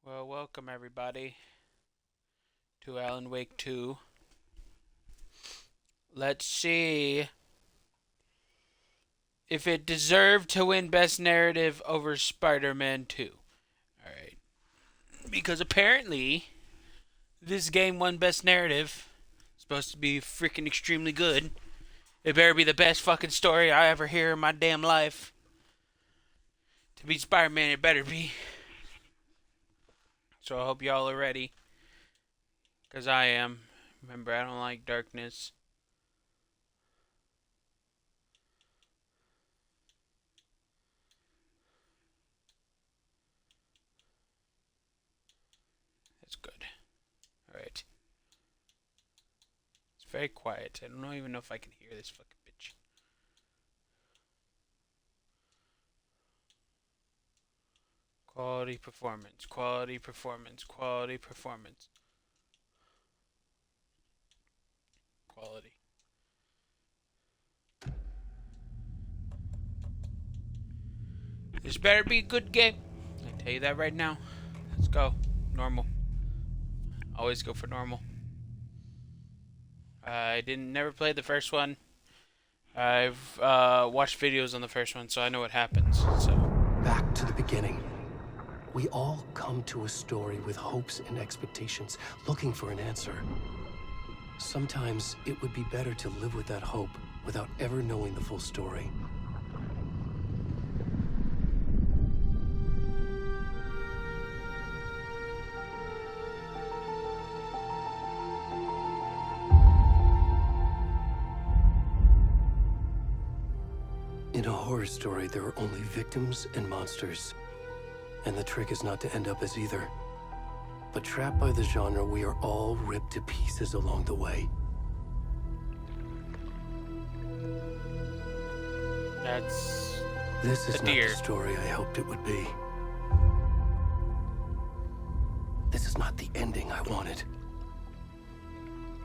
Well, welcome everybody to Alan Wake 2. Let's see if it deserved to win Best Narrative over Spider-Man 2. Alright. Because apparently, this game won Best Narrative. It's supposed to be freaking extremely good. It better be the best fucking story I ever hear in my damn life. To beat Spider-Man, it better be. So I hope y'all are ready. Because I am. Remember, I don't like darkness. That's good. Alright. It's very quiet. I don't even know if I can hear this fucking bitch. Quality performance. Quality performance. Quality performance. Quality. This better be a good game. I tell you that right now. Let's go. Normal. Always go for normal. I never played the first one. I've watched videos on the first one, so I know what happens. So Back to the beginning. We all come to a story with hopes and expectations, looking for an answer. Sometimes it would be better to live with that hope without ever knowing the full story. In a horror story, there are only victims and monsters. And the trick is not to end up as either. But trapped by the genre, we are all ripped to pieces along the way. This is not the story I hoped it would be. This is not the ending I wanted.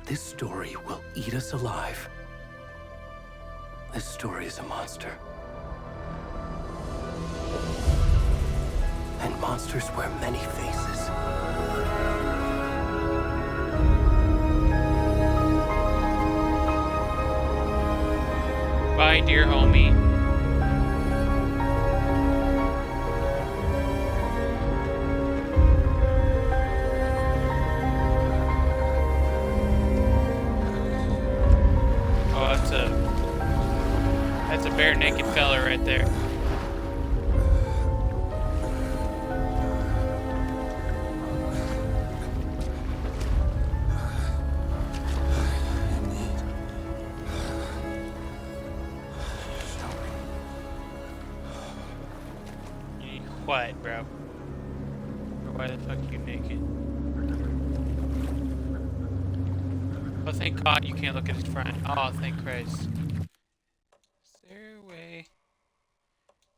This story will eat us alive. This story is a monster. And monsters wear many faces. bye, dear homie. Oh, that's a bare naked fella right there. What, bro? Why the fuck are you naked? Oh, thank God you can't look at his front. Oh, thank Christ. Is there a way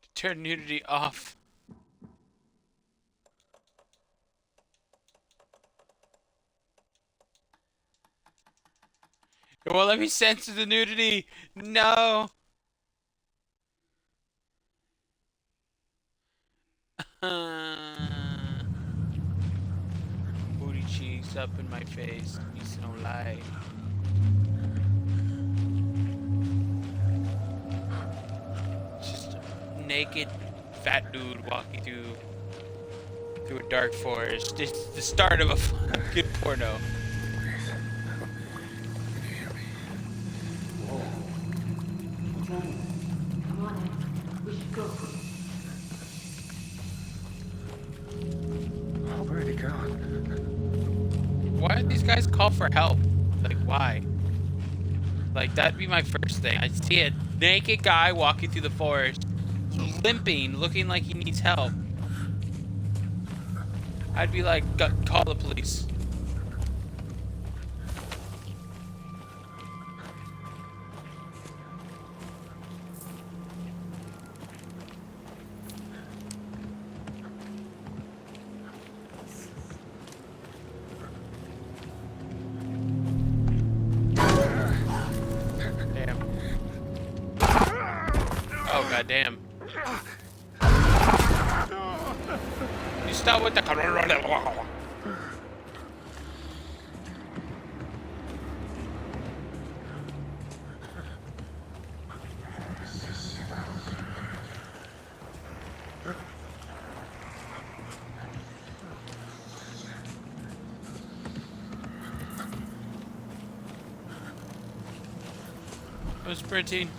to turn nudity off? It won't let me censor the nudity! No! Booty cheeks up in my face. It's no lie. Just a naked fat dude walking through a dark forest. It's the start of a fucking porno. Come on in. We should go. Where'd he go? Why do these guys call for help? Like, why? Like, that'd be my first thing. I see a naked guy walking through the forest, limping, looking like he needs help. I'd be like, call the police. Oh, goddamn. You start with the. It was pretty.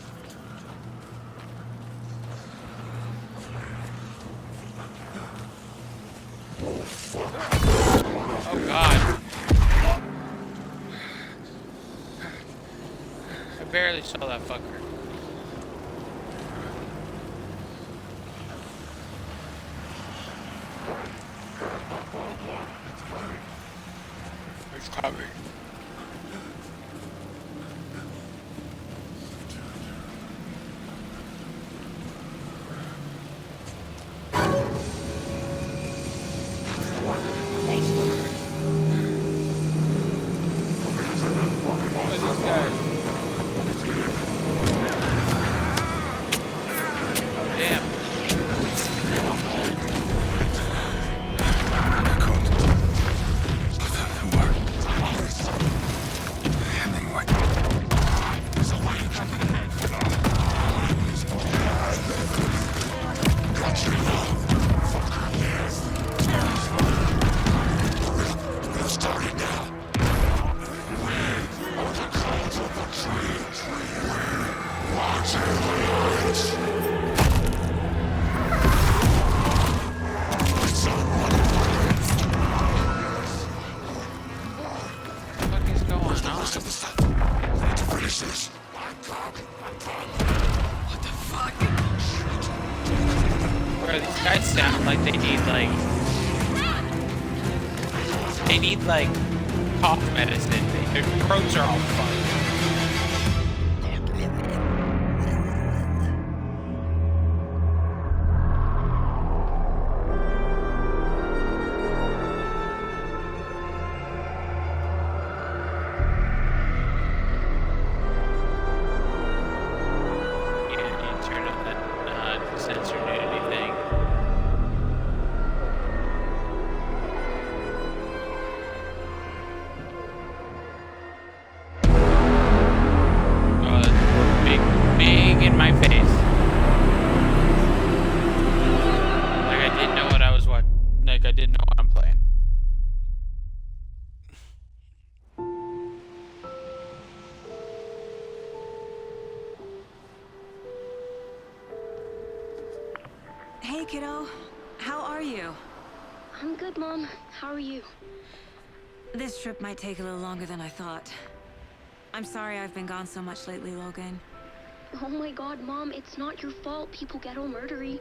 Oh God. I barely saw that fucker. It's coming. Like cough medicine. Their throats are all fucked. Hey, kiddo. How are you? I'm good, Mom. How are you? This trip might take a little longer than I thought. I'm sorry I've been gone so much lately, Logan. Oh my God, Mom, it's not your fault people get all murdery.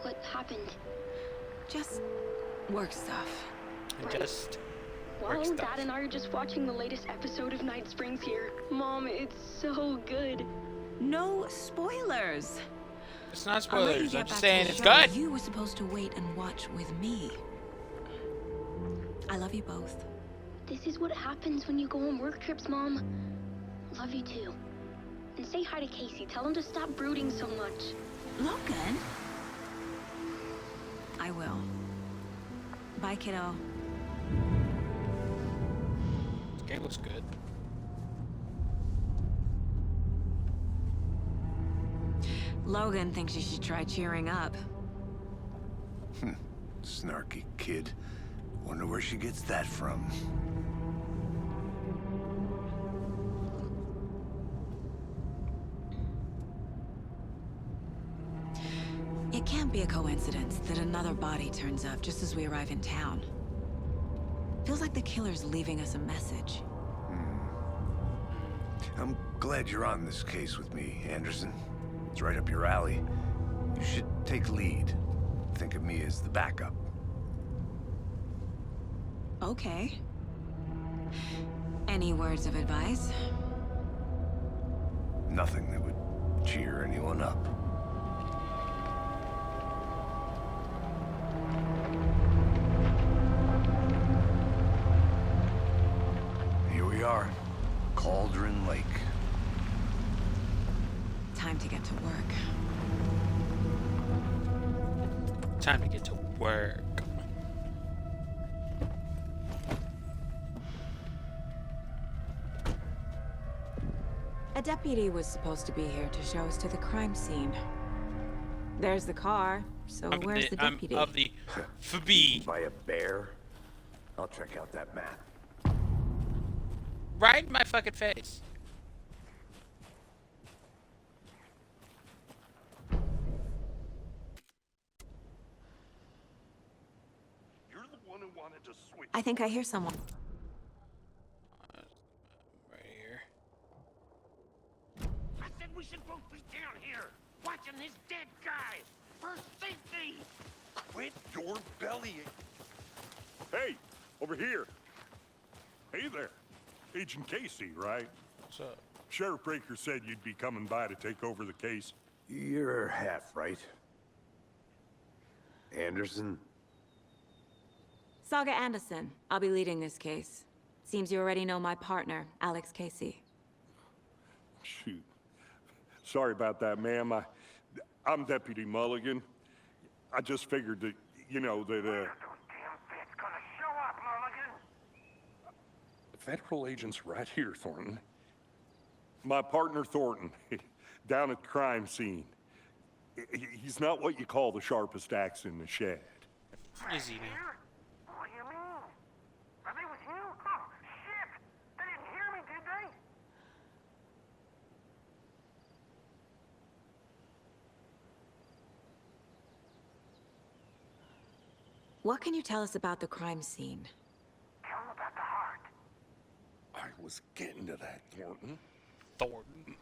What happened? Just work stuff. Well, Dad and I are just watching the latest episode of Night Springs here. Mom, it's so good. No spoilers. It's not spoilers. I'm just saying it's good. good. You were supposed to wait and watch with me. I love you both. This is what happens when you go on work trips, Mom. Love you too. And say hi to Casey. Tell him to stop brooding so much. Logan? I will. Bye, kiddo. This game looks good. Logan thinks you should try cheering up. Snarky kid. Wonder where she gets that from. It can't be a coincidence that another body turns up just as we arrive in town. Feels like the killer's leaving us a message. I'm glad you're on this case with me, Anderson. It's right up your alley. You should take lead. Think of me as the backup. Okay. Any words of advice? Nothing that would cheer anyone up. Here we are. Cauldron Lake. Time to get to work. Time to get to work. A deputy was supposed to be here to show us to the crime scene. There's the car, so where's the deputy? I'm of the FB. By a bear? I'll check out that map. Right in my fucking face. You're the one who wanted to switch. I think I hear someone. Right here. I said we should both be down here, watching this dead guy. For safety. Quit your bellying. Hey, over here. Hey there. Agent Casey, right? What's up? Sheriff Breaker said you'd be coming by to take over the case. You're half right. Anderson? Saga Anderson. I'll be leading this case. Seems you already know my partner, Alex Casey. Shoot. Sorry about that, ma'am. I'm Deputy Mulligan. I just figured that, you know, that, Federal agent's right here, Thornton. My partner, Thornton, down at the crime scene. He's not what you call the sharpest axe in the shed. Is he now? What do you mean? Are they with you? Oh, shit! They didn't hear me, did they? What can you tell us about the crime scene? Tell them about the heart. I was getting to that, Thornton. Thornton.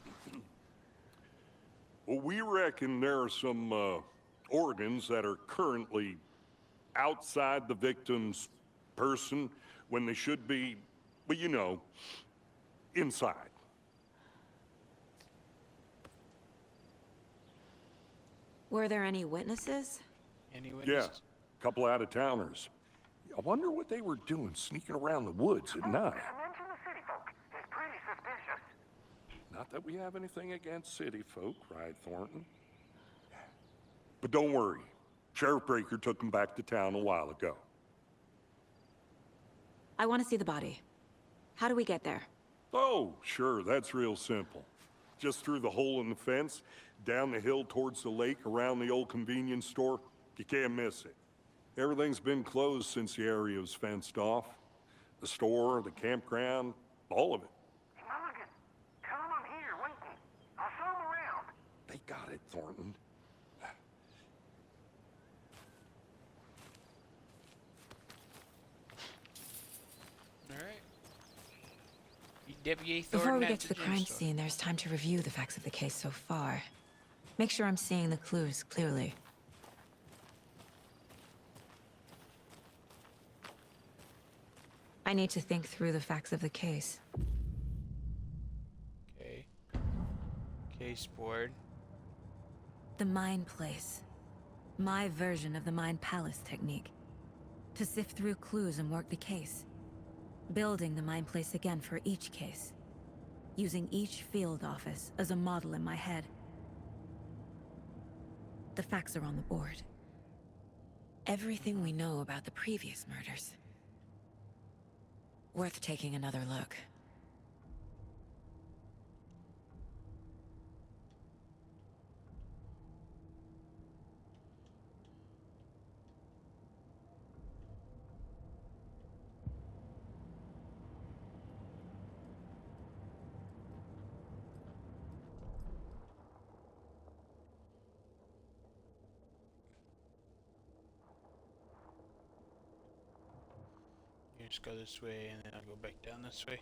Well, we reckon there are some organs that are currently outside the victim's person when they should be, well, you know, inside. Were there any witnesses? Any Yeah, witnesses? a couple out-of-towners. I wonder what they were doing sneaking around the woods at night. Mention the city folk. It's pretty suspicious. Not that we have anything against city folk, right, Thornton? But don't worry. Sheriff Breaker took them back to town a while ago. I want to see the body. How do we get there? Oh, sure, that's real simple. Just through the hole in the fence, down the hill towards the lake, around the old convenience store. You can't miss it. Everything's been closed since the area was fenced off. The store, the campground, all of it. Mulligan, tell them I'm here, waiting. I'll show them around. They got it, Thornton. Alright. Deputy Before Thornton we at get to the crime store. scene, there's time to review the facts of the case so far. Make sure I'm seeing the clues clearly. I need to think through the facts of the case. Okay. Case board. The Mind Place. My version of the Mind Palace technique. To sift through clues and work the case. Building the Mind Place again for each case. Using each field office as a model in my head. The facts are on the board. Everything we know about the previous murders. Worth taking another look. You just go this way and then I'll go back down this way.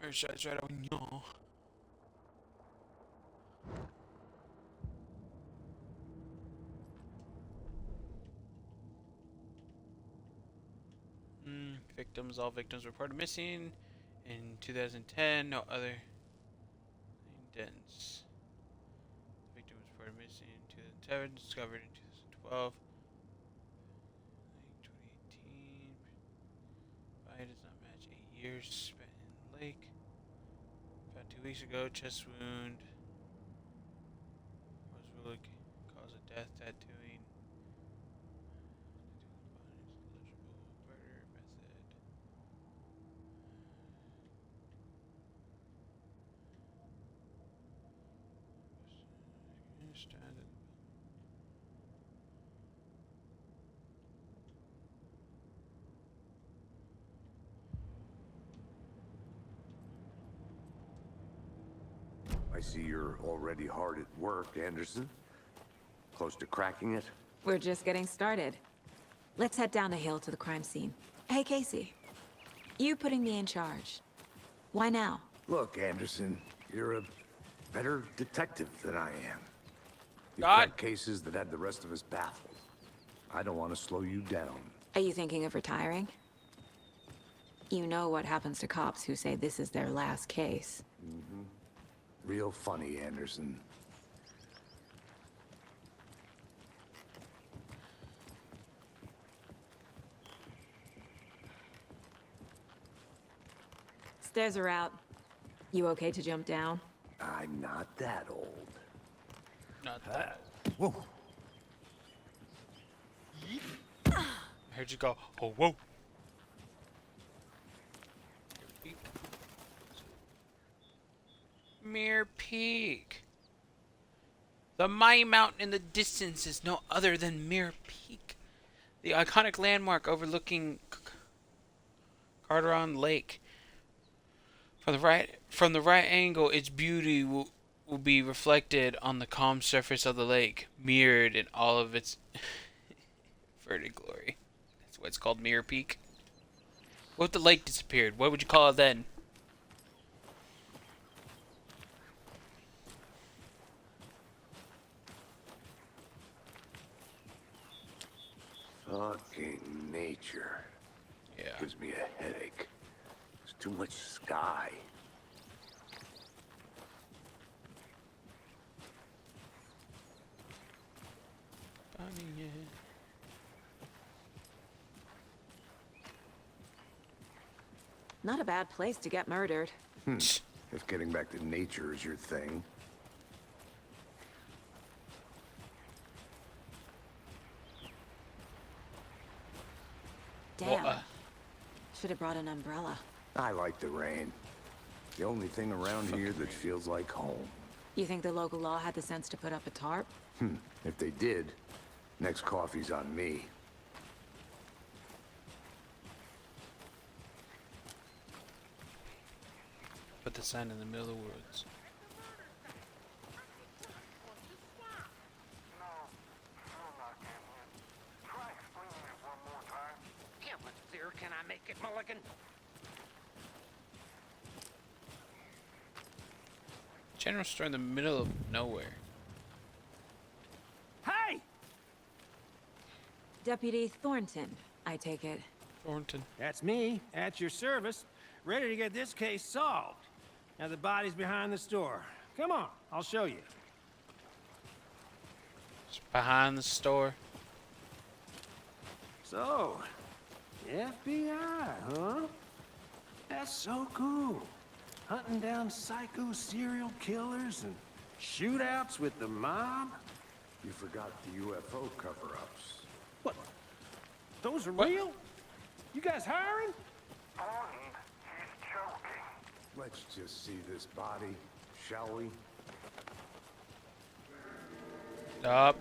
Or should I try to no. Victims. All victims reported missing in 2010. No other indents. Victim was reported missing in 2007. Discovered in 2012. 2018. Body does not match 8 years spent in the lake. About 2 weeks ago, chest wound. Was really cause of death. Tattooing. Murder method. see you're already hard at work, Anderson. Close to cracking it? We're just getting started. Let's head down the hill to the crime scene. Hey, Casey. You putting me in charge. Why now? Look, Anderson, you're a better detective than I am. You've God. got cases that had the rest of us baffled. I don't want to slow you down. Are you thinking of retiring? You know what happens to cops who say this is their last case. Real funny, Anderson. Stairs are out. You okay to jump down? I'm not that old. Not that. Whoa. I heard you go, oh, whoa. Mirror Peak. The mighty mountain in the distance is no other than Mirror Peak, the iconic landmark overlooking Carteron Lake. From the right angle, its beauty will be reflected on the calm surface of the lake, mirrored in all of its verdant glory. That's why it's called Mirror Peak. What if the lake disappeared? What would you call it then? Fucking nature. Yeah. Gives me a headache. There's too much sky. Not a bad place to get murdered. If getting back to nature is your thing. Damn. Well, Should have brought an umbrella. I like the rain. The only thing around here that feels like home. You think the local law had the sense to put up a tarp? If they did, next coffee's on me. Put the sign in the middle of the woods. Try explaining it one more time. Yeah, but there, can I make it, Mulligan? General store in the middle of nowhere. Hey! Deputy Thornton, I take it. Thornton. That's me, at your service, ready to get this case solved. Now the body's behind the store. Come on, I'll show you. It's behind the store. So, FBI, huh? That's so cool. Hunting down psycho serial killers and shootouts with the mob? You forgot the UFO cover-ups. What? Those are What? real? You guys hiring? Thornton, he's joking. Let's just see this body, shall we? Stop.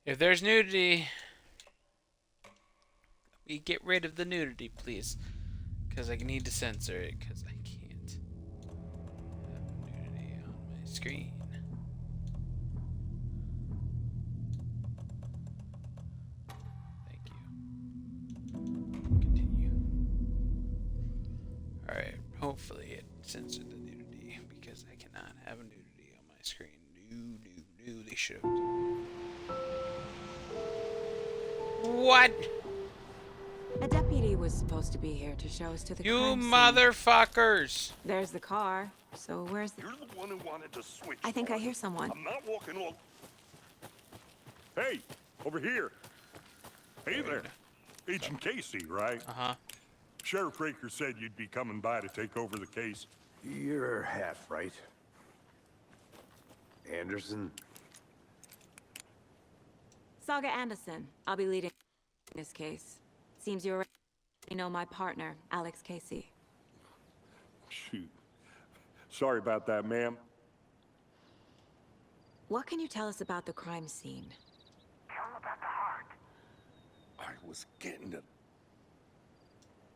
If there's nudity, we get rid of the nudity, please. Because I need to censor it, because I can't have nudity on my screen. Thank you. Continue. Alright, hopefully it censored the nudity, because I cannot have nudity on my screen. No, they should have. What? A deputy was supposed to be here to show us to the You crime scene. motherfuckers! There's the car. So where's the... You're the one who wanted to switch. I think I Thornton. hear someone. I'm not walking along. Hey, over here. Hey there. Agent Casey, right? Uh-huh. Sheriff Raker said you'd be coming by to take over the case. You're half right. Anderson? Saga Anderson. I'll be leading this case. Seems you already know my partner, Alex Casey. Shoot. Sorry about that, ma'am. What can you tell us about the crime scene? Tell him about the heart. I was getting it.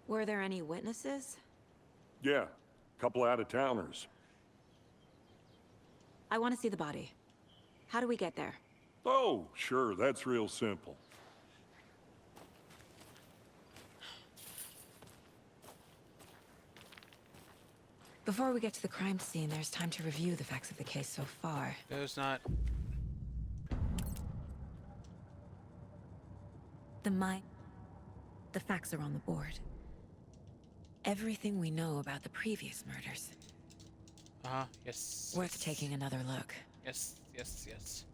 Were there any witnesses? Yeah, couple out-of-towners. I want to see the body. How do we get there? Oh, sure, that's real simple. Before we get to the crime scene, there's time to review the facts of the case so far. There's not. The facts are on the board. Everything we know about the previous murders. Uh-huh. Yes. Worth taking another look. Yes, yes, yes.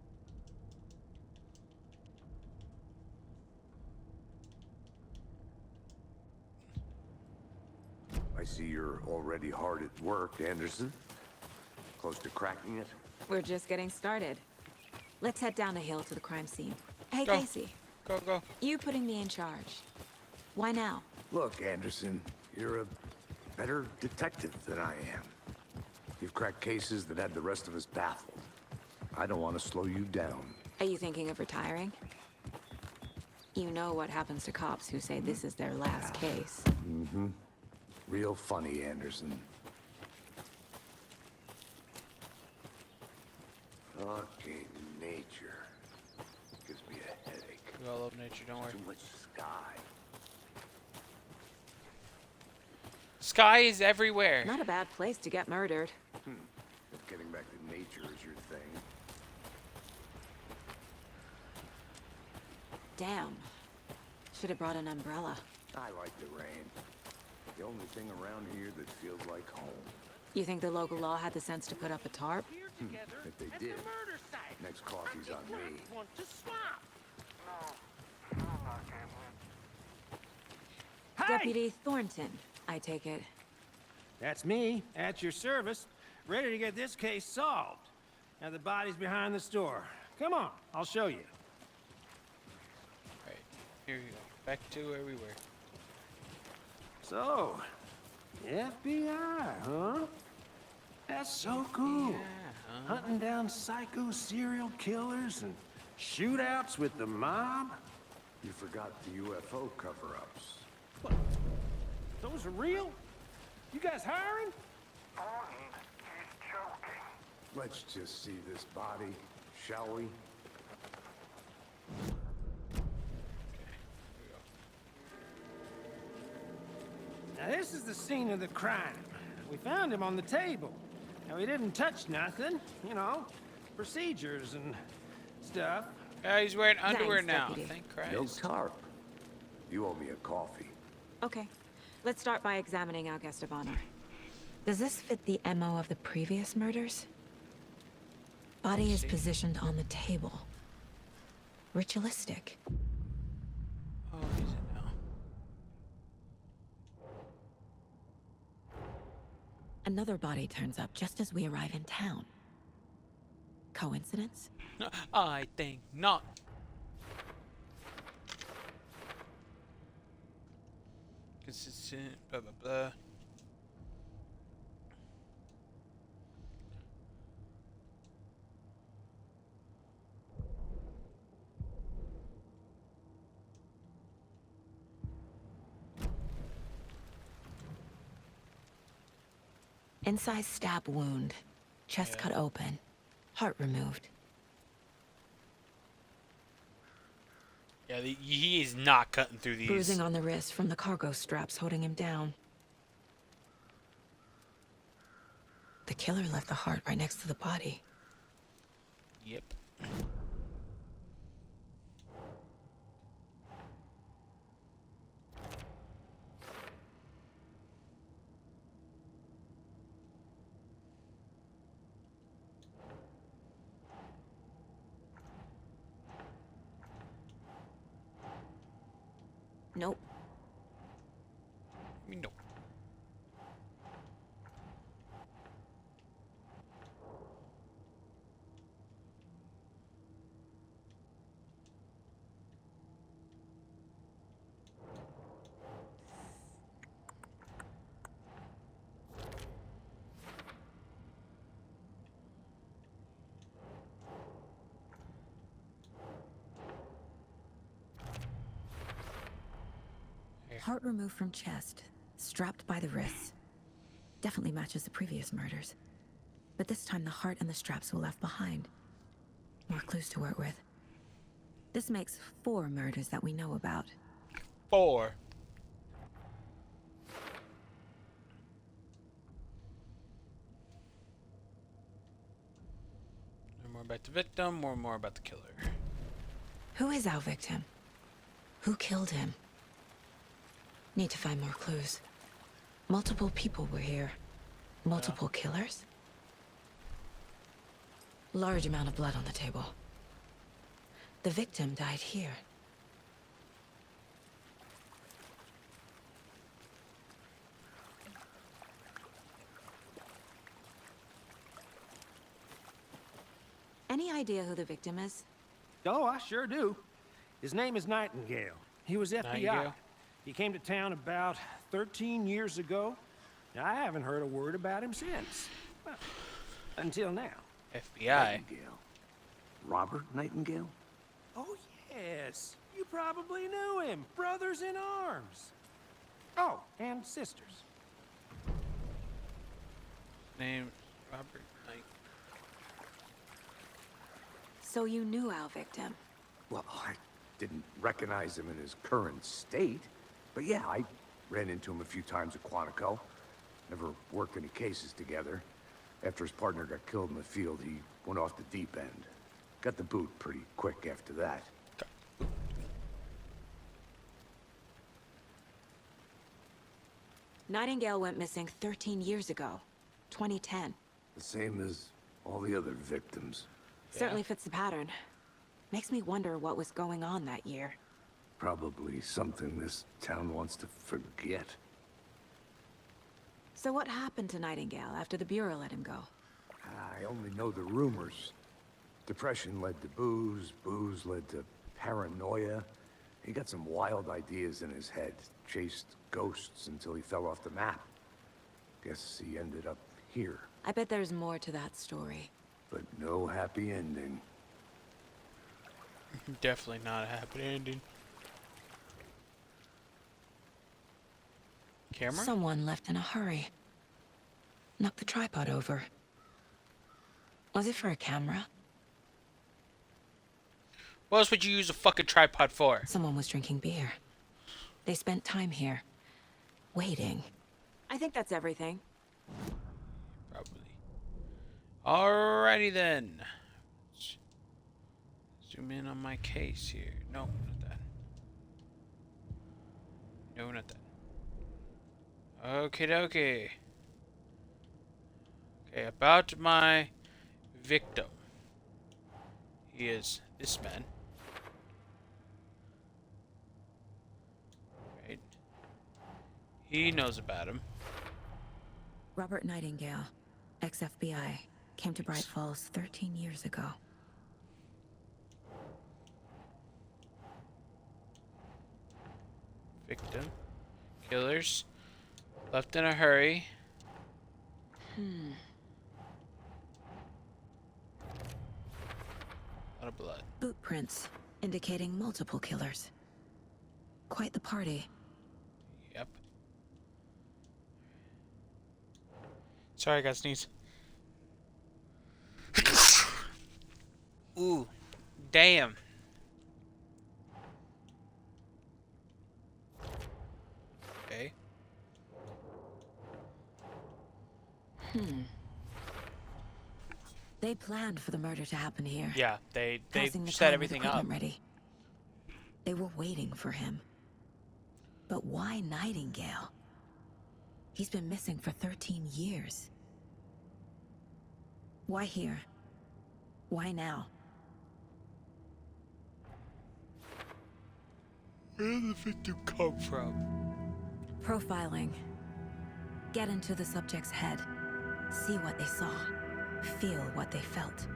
I see you're already hard at work, Anderson. Close to cracking it? We're just getting started. Let's head down the hill to the crime scene. Hey, Go. Casey. Go. You putting me in charge. Why now? Look, Anderson, you're a better detective than I am. You've cracked cases that had the rest of us baffled. I don't want to slow you down. Are you thinking of retiring? You know what happens to cops who say this is their last case. Mm-hmm. Real funny, Anderson. Fucking nature. Gives me a headache. We all love nature, don't worry. Too much sky. Sky is everywhere. Not a bad place to get murdered. If getting back to nature is your thing. Damn. Should have brought an umbrella. I like the rain. The only thing around here that feels like home. You think the local law had the sense to put up a tarp? If they did, next coffee's on me. Hey! Deputy Thornton, I take it. That's me, at your service, ready to get this case solved. Now the body's behind the store. Come on, I'll show you. Right. Here we go. Back to where we were. So, FBI, huh? That's so cool. Hunting down psycho serial killers and shootouts with the mob. You forgot the UFO cover-ups. What? Those are real? You guys hiring? Thornton, he's joking. Let's just see this body, shall we? Now this is the scene of the crime. We found him on the table. Now he didn't touch nothing, you know, procedures and stuff. He's wearing underwear Thanks, now. Deputy. Thank Christ. No tarp. You owe me a coffee. Okay. Let's start by examining our guest of honor. Does this fit the MO of the previous murders? Body is positioned on the table. Ritualistic. Oh, is it now? Another body turns up just as we arrive in town. Coincidence? I think not. Consistent, blah blah blah. Incised stab wound. Chest cut open. Heart removed. Yeah, he is not cutting through these. Bruising on the wrist from the cargo straps holding him down. The killer left the heart right next to the body. Yep. Nope. No. Heart removed from chest, strapped by the wrists. Definitely matches the previous murders. But this time the heart and the straps were left behind. More clues to work with. This makes 4 murders that we know about. 4. More about the victim, more about the killer. Who is our victim? Who killed him? Need to find more clues. Multiple people were here. Multiple killers? Large amount of blood on the table. The victim died here. Any idea who the victim is? Oh, I sure do. His name is Nightingale. He was FBI. Nightingale? He came to town about 13 years ago. I haven't heard a word about him since. Well, until now. FBI. Nightingale. Robert Nightingale? Oh, yes. You probably knew him. Brothers in arms. Oh, and sisters. Name Robert Knight. So you knew our victim? Well, I didn't recognize him in his current state. But yeah, I ran into him a few times at Quantico. Never worked any cases together. After his partner got killed in the field, he went off the deep end. Got the boot pretty quick after that. Nightingale went missing 13 years ago. 2010. The same as all the other victims. Certainly fits the pattern. Makes me wonder what was going on that year. Probably something this town wants to forget. So what happened to Nightingale after the Bureau let him go? I only know the rumors. Depression led to booze, booze led to paranoia. He got some wild ideas in his head, chased ghosts until he fell off the map. Guess he ended up here, I bet there's more to that story. but no happy ending. Definitely not a happy ending. Camera? Someone left in a hurry. Knocked the tripod over. Was it for a camera? What else would you use a fucking tripod for? Someone was drinking beer. They spent time here. Waiting. I think that's everything. Probably. Alrighty then. Zoom in on my case here. No, not that. No, not that. Okie dokie. Okay, about my victim. He is this man. Right. He knows about him. Robert Nightingale, ex-FBI, came to Bright Falls 13 years ago. Victim. Killers. Left in a hurry. A lot of blood. Boot prints, indicating multiple killers. Quite the party. Yep. Sorry, I got sneeze. Ooh. Damn. Okay. They planned for the murder to happen here. Yeah, they Passing the set time with everything up. equipment ready. They were waiting for him. But why Nightingale? He's been missing for 13 years. Why here? Why now? Where did the victim come from? Profiling. Get into the subject's head. See what they saw. Feel what they felt.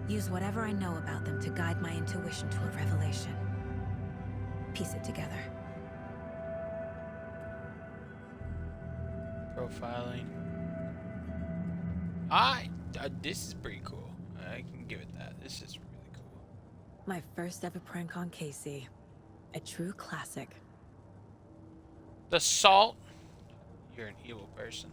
Use whatever I know about them to guide my intuition to a revelation. Piece it together. Profiling. This is pretty cool. I can give it that. This is really cool. My first ever prank on Casey. A true classic. The salt. You're an evil person.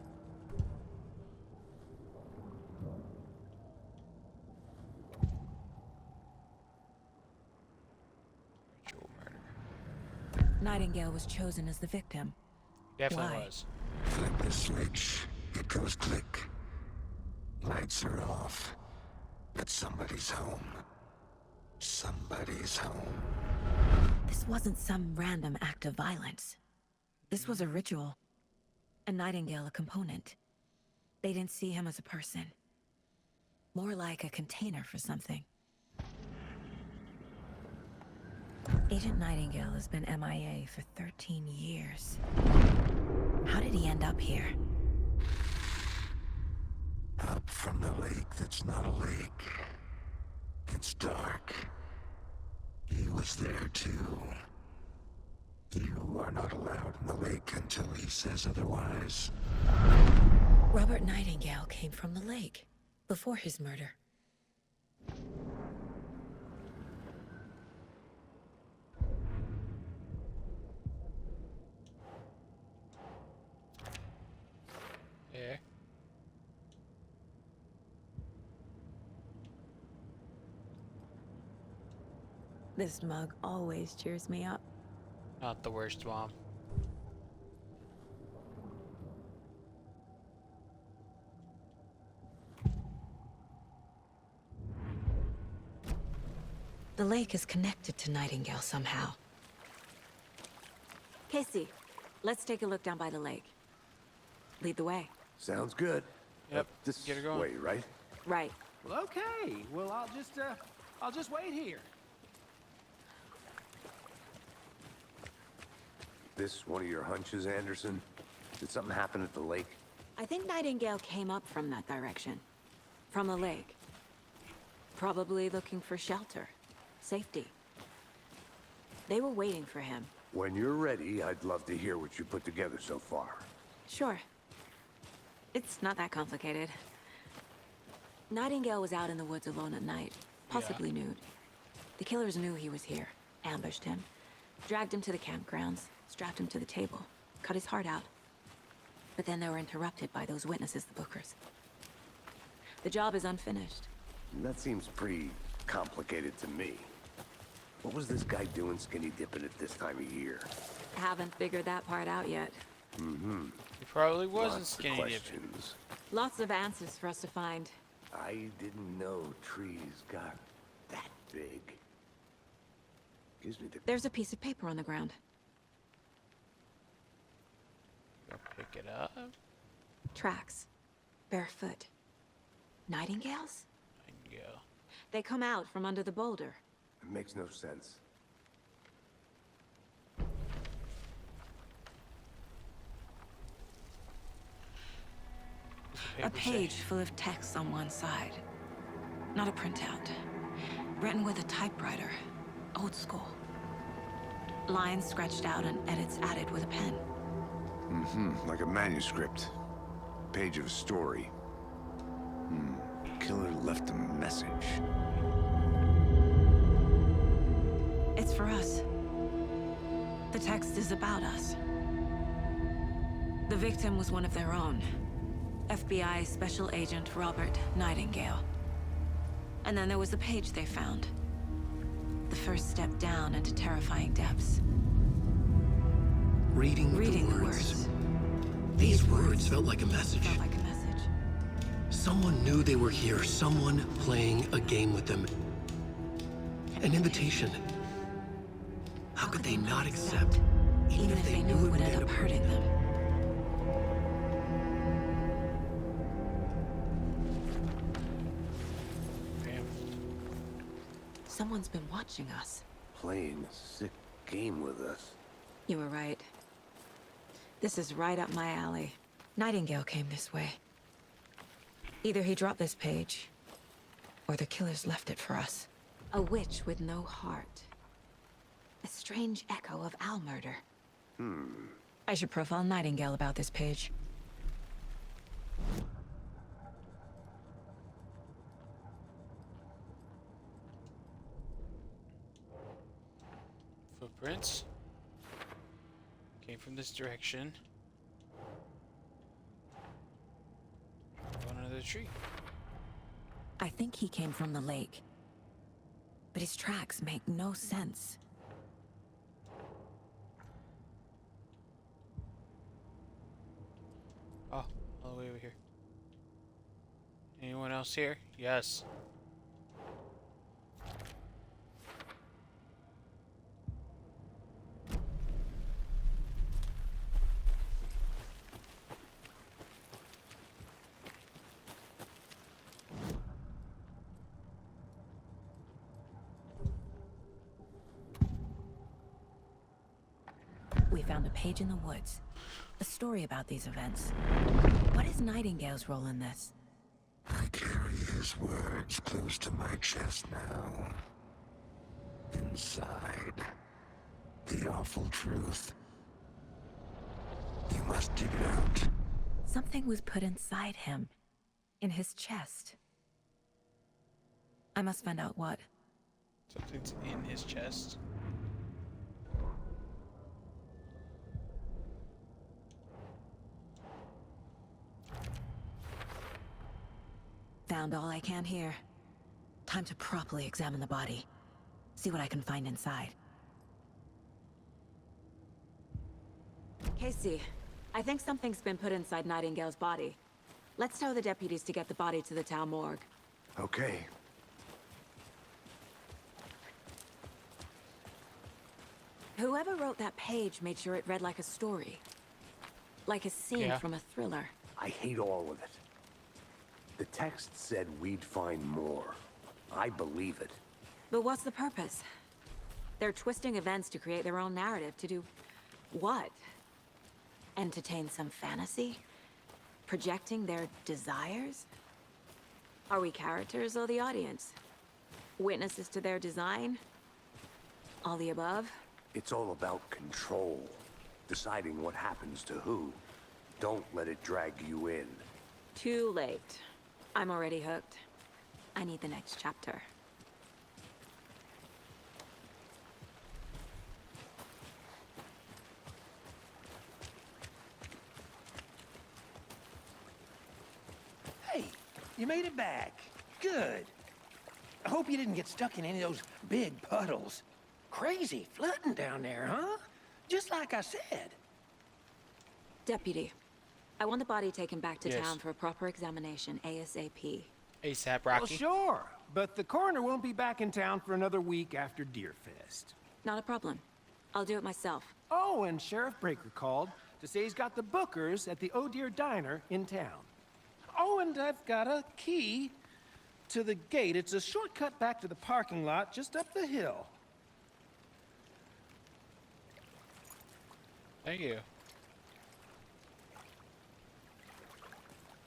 Nightingale was chosen as the victim. Definitely Why? was. Flip the switch. It goes click. Lights are off. But somebody's home. Somebody's home. This wasn't some random act of violence. This was a ritual. And Nightingale a component. They didn't see him as a person. More like a container for something. Agent Nightingale has been MIA for 13 years. How did he end up here? Up from the lake that's not a lake. It's dark. He was there too. You are not allowed in the lake until he says otherwise. Robert Nightingale came from the lake, before his murder. Yeah. This mug always cheers me up. Not the worst, Mom. The lake is connected to Nightingale somehow. Casey, let's take a look down by the lake. Lead the way. Sounds good. Yep, This get her going. way, right? Right. Well, okay. Well, I'll just wait here. This one of your hunches, Anderson? Did something happen at the lake? I think Nightingale came up from that direction. From the lake. Probably looking for shelter. Safety. They were waiting for him. When you're ready, I'd love to hear what you put together so far. Sure. It's not that complicated. Nightingale was out in the woods alone at night, possibly nude. The killers knew he was here, ambushed him, dragged him to the campgrounds, strapped him to the table, cut his heart out. But then they were interrupted by those witnesses, the Bookers. The job is unfinished. That seems pretty complicated to me. What was this guy doing skinny dipping at this time of year? Haven't figured that part out yet. He probably wasn't Lots of skinny dipping. questions. Lots of answers for us to find. I didn't know trees got that big. Gives me the... There's a piece of paper on the ground. Go pick it up. Tracks. Barefoot. Nightingales? And go. They come out from under the boulder. It makes no sense. A page full of text on one side. Not a printout. Written with a typewriter. Old school. Lines scratched out and edits added with a pen. Like a manuscript. Page of a story. Killer left a message. It's for us. The text is about us. The victim was one of their own. FBI Special Agent Robert Nightingale. And then there was the page they found. The first step down into terrifying depths. Reading the words. These words felt like a message. Felt like a message. Someone knew they were here, someone playing a game with them. An invitation. How could they not accept, Even if they knew it would end up hurting them. Damn. Someone's been watching us. Playing a sick game with us. You were right. This is right up my alley. Nightingale came this way. Either he dropped this page, or the killers left it for us. A witch with no heart. A strange echo of Al murder. I should profile Nightingale about this page. Footprints. Came from this direction. Going under the tree. I think he came from the lake. But his tracks make no sense. Oh, all the way over here. Anyone else here? Yes. We found a page in the woods. A story about these events. What is Nightingale's role in this? I carry his words close to my chest now. Inside, the awful truth. You must dig it out. Something was put inside him. In his chest. I must find out what. Something's in his chest. Found all I can here. Time to properly examine the body. See what I can find inside. Casey, I think something's been put inside Nightingale's body. Let's tell the deputies to get the body to the town morgue. Okay. Whoever wrote that page made sure it read like a story. Like a scene from a thriller. I hate all of it. The text said we'd find more. I believe it. But what's the purpose? They're twisting events to create their own narrative. To do what? Entertain some fantasy? Projecting their desires? Are we characters or the audience? Witnesses to their design? All the above? It's all about control. Deciding what happens to who. Don't let it drag you in. Too late. I'm already hooked. I need the next chapter. Hey, you made it back. Good. I hope you didn't get stuck in any of those big puddles. Crazy flooding down there, huh? Just like I said. Deputy, I want the body taken back to Yes. town for a proper examination, ASAP. ASAP Well, Rocky. sure. But the coroner won't be back in town for another week after Deerfest. Not a problem. I'll do it myself. Oh, and Sheriff Breaker called to say he's got the Bookers at the Oh Dear Diner in town. Oh, and I've got a key to the gate. It's a shortcut back to the parking lot just up the hill. Thank you.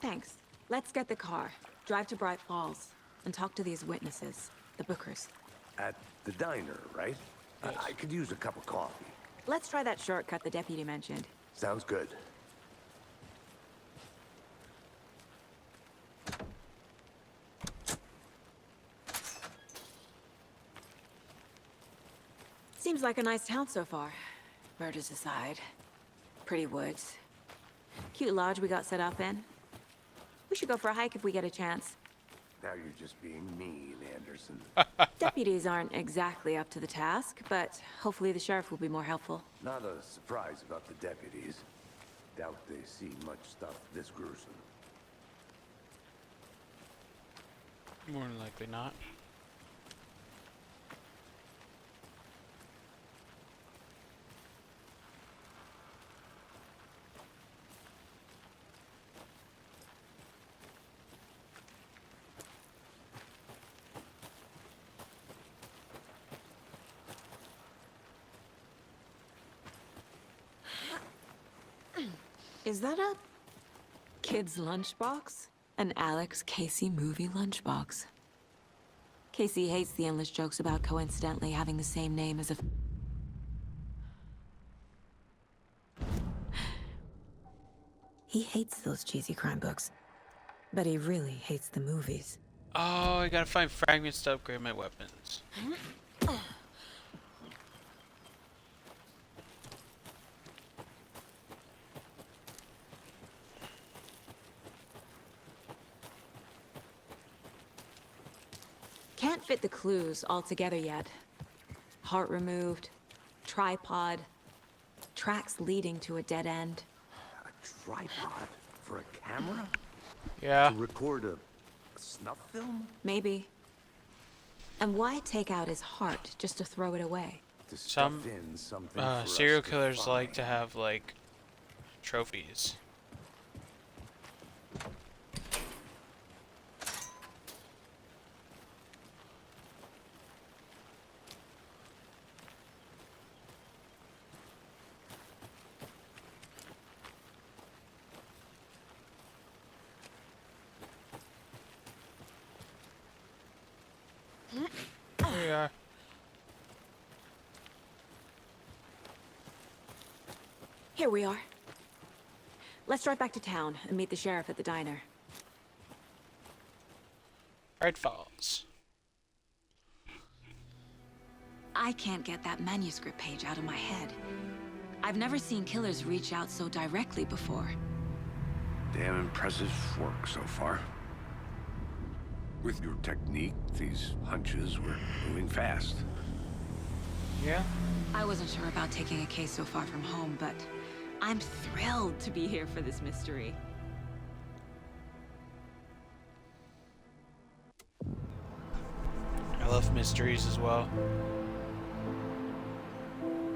Thanks. Let's get the car, drive to Bright Falls, and talk to these witnesses, the Bookers. At the diner, right? Yes. I could use a cup of coffee. Let's try that shortcut the deputy mentioned. Sounds good. Seems like a nice town so far. Murders aside. Pretty woods. Cute lodge we got set up in. We should go for a hike if we get a chance. Now you're just being mean, Anderson. Deputies aren't exactly up to the task, but hopefully the sheriff will be more helpful. Not a surprise about the deputies. Doubt they see much stuff this gruesome. More than likely not. Is that a kid's lunchbox? An Alex Casey movie lunchbox. Casey hates the endless jokes about coincidentally having the same name as a... He hates those cheesy crime books, but he really hates the movies. Oh, I gotta find fragments to upgrade my weapons. Can't fit the clues all together yet. Heart removed, tripod, tracks leading to a dead end. A tripod? for a camera? Yeah. To record a snuff film? Maybe. And why take out his heart just to throw it away? To stuff in something for us Serial to killers like find. to have, like, trophies. Here we are. Here we are. Let's drive back to town and meet the sheriff at the diner. Bright Falls. I can't get that manuscript page out of my head. I've never seen killers reach out so directly before. Damn impressive work so far. With your technique, these hunches were moving fast. Yeah. I wasn't sure about taking a case so far from home, but I'm thrilled to be here for this mystery. I love mysteries as well.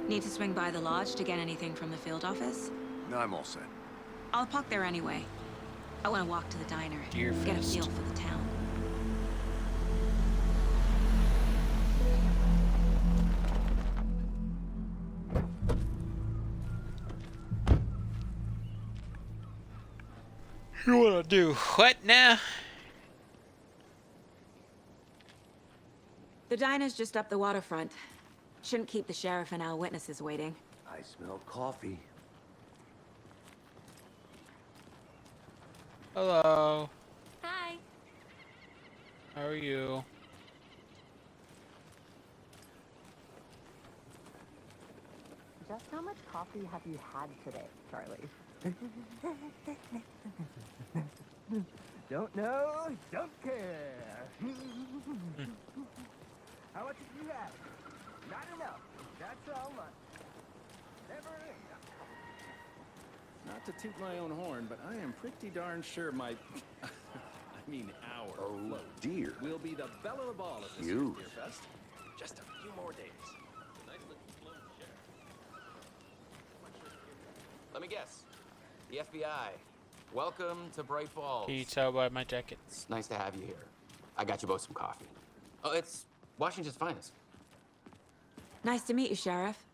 Need to swing by the lodge to get anything from the field office? No, I'm all set. I'll park there anyway. I want to walk to the diner, get a Deerfest. feel for the town. You wanna do what now? The diner's just up the waterfront. Shouldn't keep the sheriff and our witnesses waiting. I smell coffee. Hello. Hi. How are you? Just how much coffee have you had today, Charlie? Don't know, don't care. How much have you had? Not enough. That's how much. Never enough. Not to toot my own horn, but I am pretty darn sure my... I mean our float Dear. will be the belle of the ball at this You. year's Beer Fest. Just a few more days. Nice looking float, Sheriff. Let me guess. The FBI. Welcome to Bright Falls. Can you tell by my jacket? It's nice to have you here. I got you both some coffee. Oh, it's Washington's finest. Nice to meet you, Sheriff.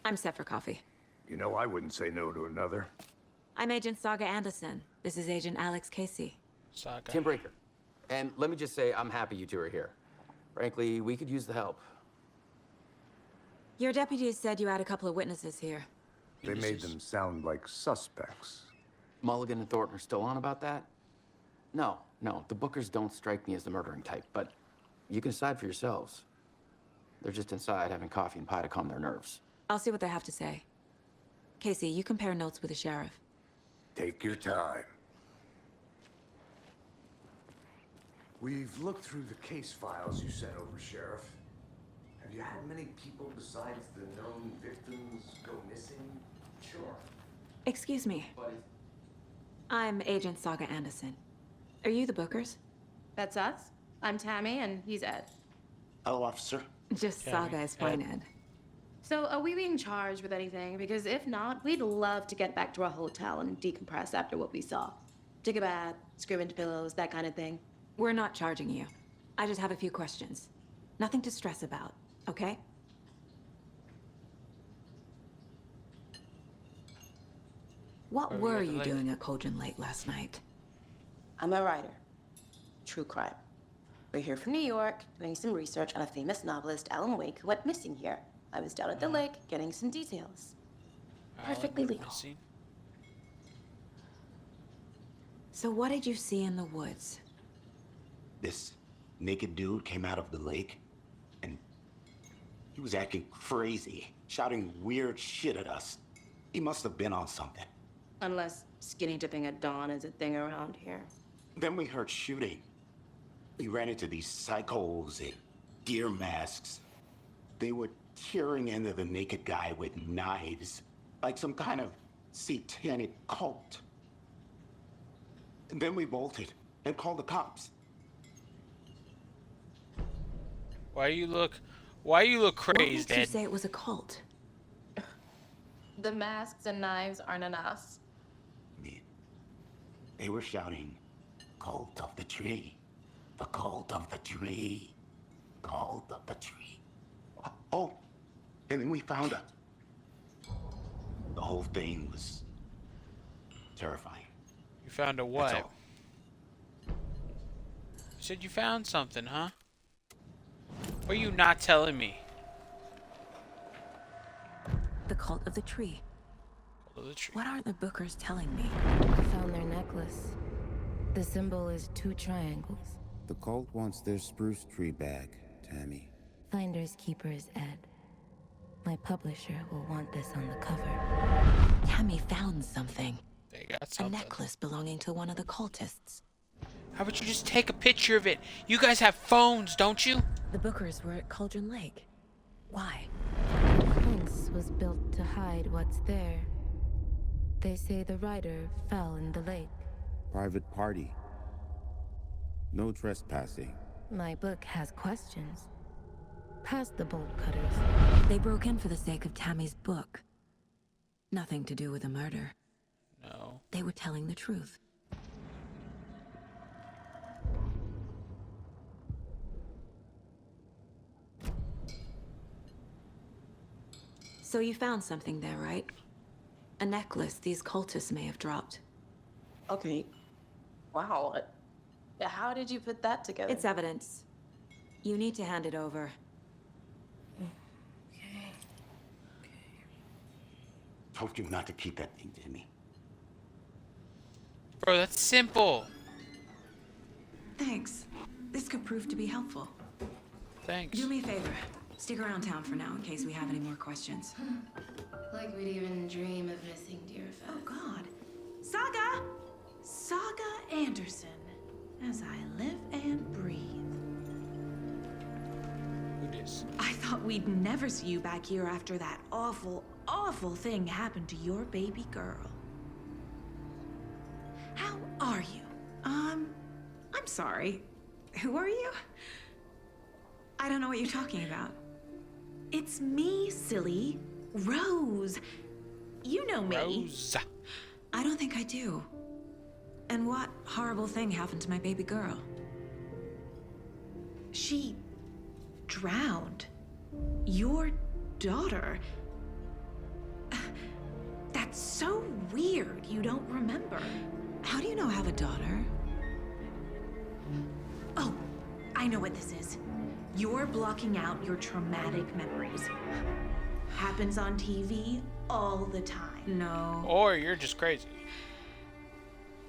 I'm set for coffee. You know, I wouldn't say no to another. I'm Agent Saga Anderson. This is Agent Alex Casey. Saga. Tim Breaker. And let me just say, I'm happy you two are here. Frankly, we could use the help. Your deputies said you had a couple of witnesses here. They made them sound like suspects. Mulligan and Thornton are still on about that? No, the Bookers don't strike me as the murdering type, but you can decide for yourselves. They're just inside having coffee and pie to calm their nerves. I'll see what they have to say. Casey, you compare notes with the sheriff. Take your time. We've looked through the case files you sent over, Sheriff. Have you had many people besides the known victims go missing? Sure. Excuse me. I'm Agent Saga Anderson. Are you the Bookers? That's us. I'm Tammy, and he's Ed. Hello, officer. Just Saga is fine, Ed. So, are we being charged with anything? Because if not, we'd love to get back to our hotel and decompress after what we saw. Take a bath, scream into pillows, that kind of thing. We're not charging you. I just have a few questions. Nothing to stress about, okay? What were you doing at Cauldron Lake last night? I'm a writer. True crime. We're here from New York, doing some research on a famous novelist, Alan Wake, who went missing here. I was down at the lake, getting some details. Perfectly legal. So what did you see in the woods? This naked dude came out of the lake, and he was acting crazy, shouting weird shit at us. He must have been on something. Unless skinny dipping at dawn is a thing around here. Then we heard shooting. We ran into these psychos in deer masks. They were tearing into the naked guy with knives, like some kind of satanic cult. And then we bolted and called the cops. Why you look crazed, Why did you Ed? say it was a cult? The masks and knives aren't enough. They were shouting, "Cult of the tree. The cult of the tree. Cult of the tree." Oh, and then we found her. The whole thing was terrifying. You found a That's what? all. You said you found something, huh? What are you not telling me? The cult of the tree. Cult of the tree. What aren't the Bookers telling me? I found their necklace. The symbol is 2 triangles. The cult wants their spruce tree back, Tammy. Finders keepers, Ed. My publisher will want this on the cover. Tammy found something. They got A something. necklace belonging to one of the cultists. How about you just take a picture of it? You guys have phones, don't you? The Bookers were at Cauldron Lake. Why? The fence was built to hide what's there. They say the rider fell in the lake. Private party. No trespassing. My book has questions. Past the bolt cutters. They broke in for the sake of Tammy's book. Nothing to do with a murder. No. They were telling the truth. So you found something there, right? A necklace these cultists may have dropped. Okay. Wow. How did you put that together? It's evidence. You need to hand it over. Told you not to keep that thing, Timmy. Bro, that's simple. Thanks. This could prove to be helpful. Thanks. Do me a favor. Stick around town for now in case we have any more questions. Like we'd even dream of missing dear Fez. Oh, God. Saga! Saga Anderson. As I live and breathe. Who dis? I thought we'd never see you back here after that awful, awful thing happened to your baby girl. How are you? I'm sorry. Who are you? I don't know what you're talking about. It's me, silly. Rose. You know me. Rose. I don't think I do. And what horrible thing happened to my baby girl? She drowned. Your daughter. That's so weird you don't remember. How do you know I have a daughter? Oh, I know what this is. You're blocking out your traumatic memories. Happens on TV all the time. No. Or you're just crazy.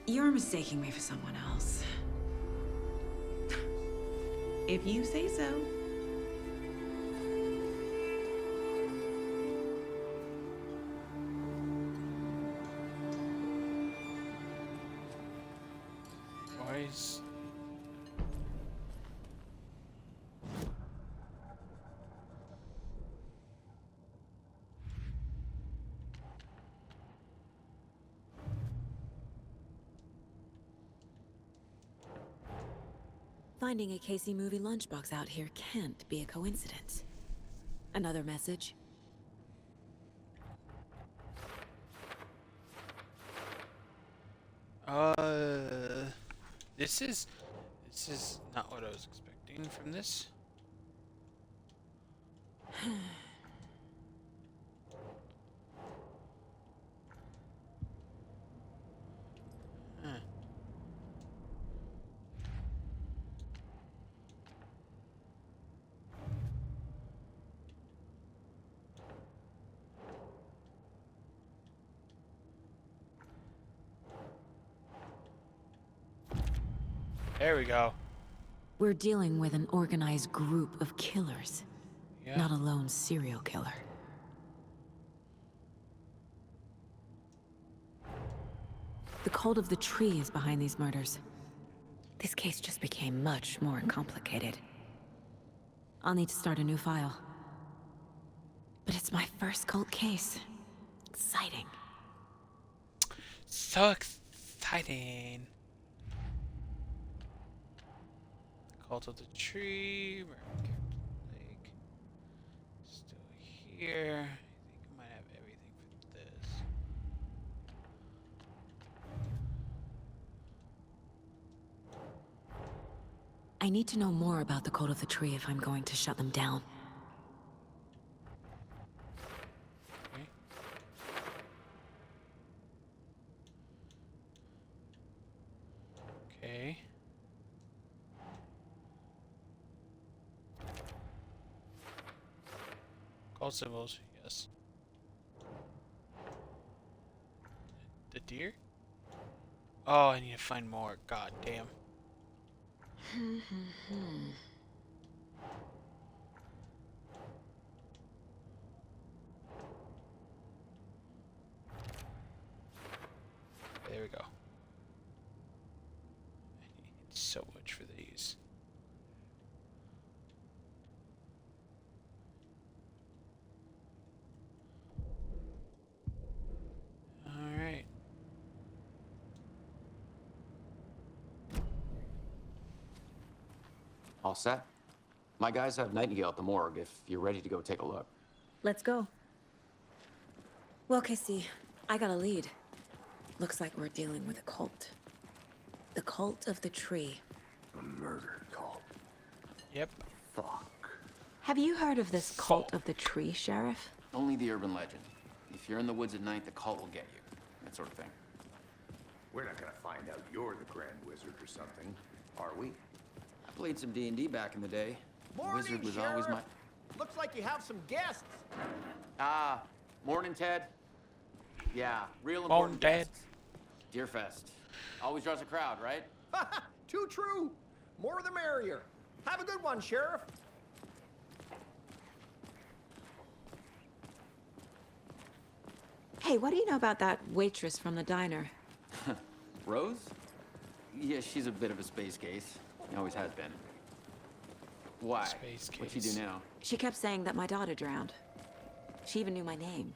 You're mistaking me for someone else. If you say so. Why is... Finding a Casey movie lunchbox out here can't be a coincidence. Another message? This is not what I was expecting from this. There we go. We're dealing with an organized group of killers, Yeah. not a lone serial killer. The cult of the tree is behind these murders. This case just became much more complicated. I'll need to start a new file. But it's my first cult case. Exciting. So exciting. Cult of the Tree. Lake. Still here. I think I might have everything for this. I need to know more about the Code of the Tree if I'm going to shut them down. Okay. Call symbols, yes. The deer? Oh, I need to find more. God damn. There we go. I need so much for these. Alright. All set? My guys have Nightingale at the morgue if you're ready to go take a look. Let's go. Well, Casey, I got a lead. Looks like we're dealing with a cult. The Cult of the Tree. A murder cult. Yep. Fuck. Have you heard of this Cult of the Tree, Sheriff? Only the urban legend. If you're in the woods at night, the cult will get you. That sort of thing. We're not gonna find out you're the Grand Wizard or something, are we? I played some D&D back in the day. Morning, Wizard was Sheriff. always my... Looks like you have some guests. Ah, morning, Ted. Yeah, real Morning, important Ted. guests. Deerfest. Always draws a crowd, right? Too true. More the merrier. Have a good one, Sheriff. Hey, what do you know about that waitress from the diner? Rose? Yeah, she's a bit of a space case. Always has been. Why? Space What'd she case. do now? She kept saying that my daughter drowned. She even knew my name.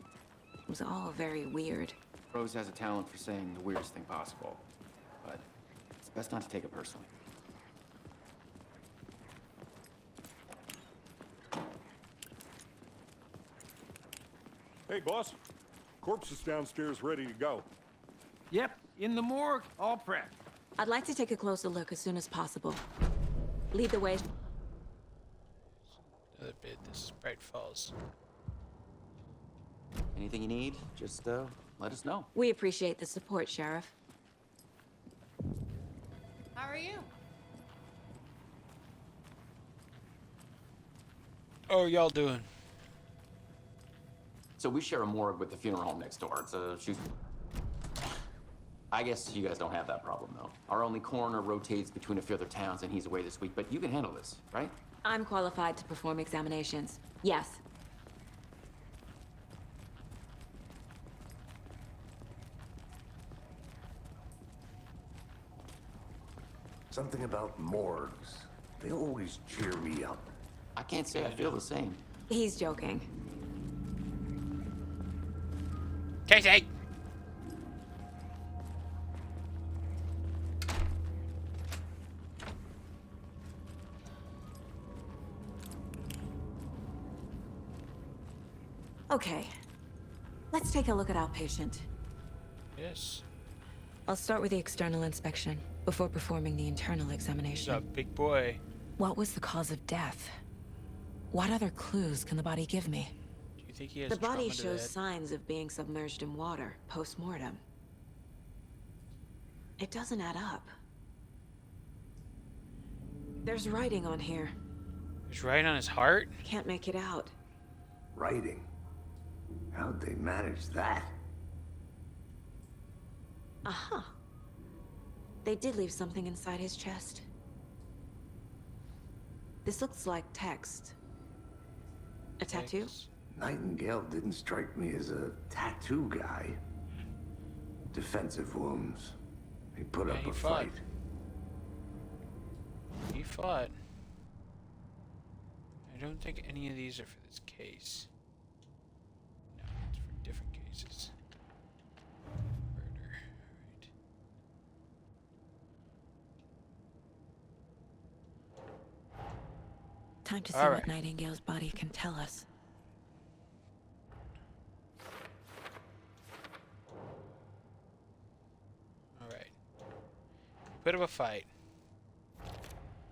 It was all very weird. Rose has a talent for saying the weirdest thing possible. But it's best not to take it personally. Hey, boss. Corpse is downstairs ready to go. Yep, in the morgue, all prepped. I'd like to take a closer look as soon as possible. Lead the way. Another bit. This is Bright Falls. Anything you need, just let us know. We appreciate the support, Sheriff. How are you? Oh, y'all doing? So we share a morgue with the funeral home next door. It's a shoot. I guess you guys don't have that problem, though. Our only coroner rotates between a few other towns, and he's away this week. But you can handle this, right? I'm qualified to perform examinations. Yes. Something about morgues. They always cheer me up. I can't say I feel the same. He's joking. Casey! Okay. Let's take a look at our patient. Yes. I'll start with the external inspection before performing the internal He's examination. a big boy. What was the cause of death? What other clues can the body give me? Do you think he has The body trauma to shows that? signs of being submerged in water post-mortem. It doesn't add up. There's writing on here. He's right on his heart? Can't make it out. Writing. How'd they manage that? Uh-huh. They did leave something inside his chest. This looks like text. A tattoo? Nightingale didn't strike me as a tattoo guy. Defensive wounds. He put up he a fought. fight. He fought. I don't think any of these are for this case. No, it's for different cases. Murder. Right. Time to see All what right. Nightingale's body can tell us. All right. Bit of a fight.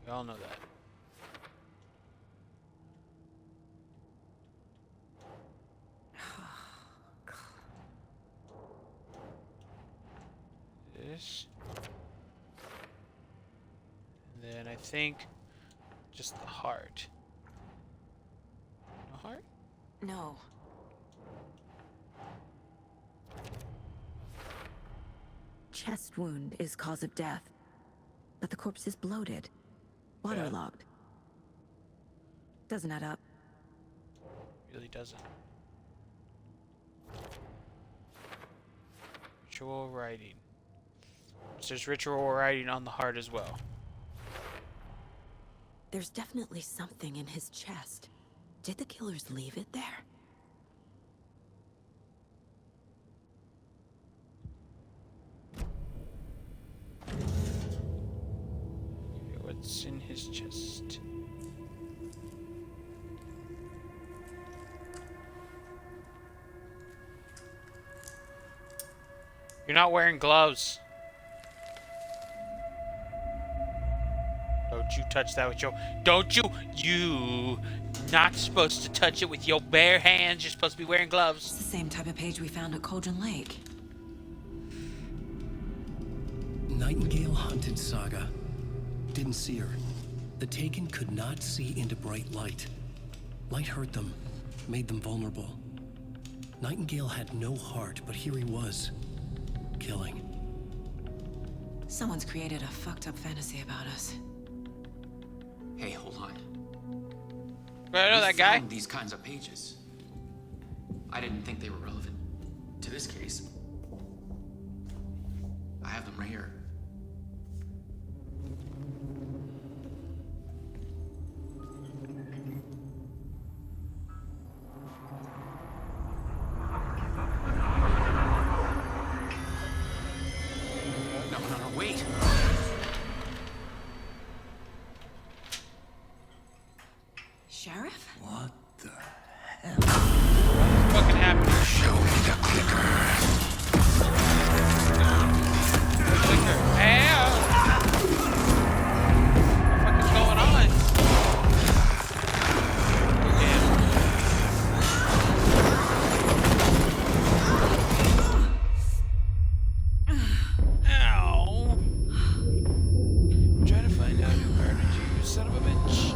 We all know that. This. And then I think just the heart. No heart? No. Chest wound is cause of death, but the corpse is bloated, waterlogged. Doesn't add up. Really doesn't. Ritual writing. There's ritual writing on the heart as well. There's definitely something in his chest. Did the killers leave it there? What's in his chest? You're not wearing gloves. Don't you touch that with your... Don't you... You... Not supposed to touch it with your bare hands. You're supposed to be wearing gloves. It's the same type of page we found at Cauldron Lake. Nightingale hunted Saga. Didn't see her. The Taken could not see into bright light. Light hurt them, made them vulnerable. Nightingale had no heart, but here he was, killing. Someone's created a fucked up fantasy about us. Hey, hold on. I know that guy. Found these kinds of pages. I didn't think they were relevant to this case. I have them right here. No, wait. Sheriff? What the hell? What's fucking happening? Show me the clicker. Clicker. Hey, what the fuck is going on? Ow. I'm trying to find out who murdered you, son of a bitch.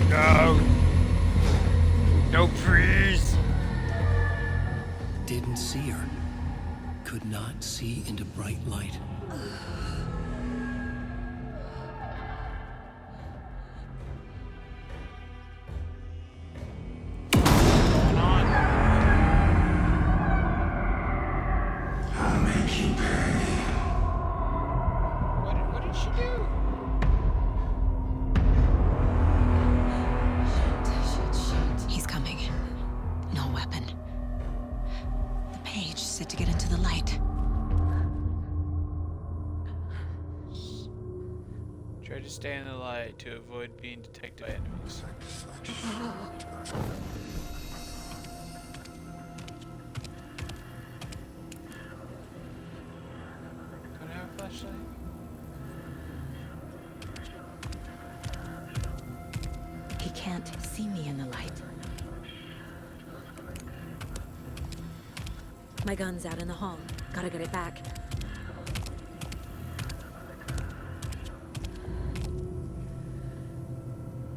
No. No, please. Didn't see her. Could not see into bright light. I'll make you pay. What did she do? He's coming. No weapon. The page said to get into the light. Try to stay in the light to avoid being detected by enemies. Don't I have a flashlight? He can't see me in the light. My gun's out in the hall. Gotta get it back.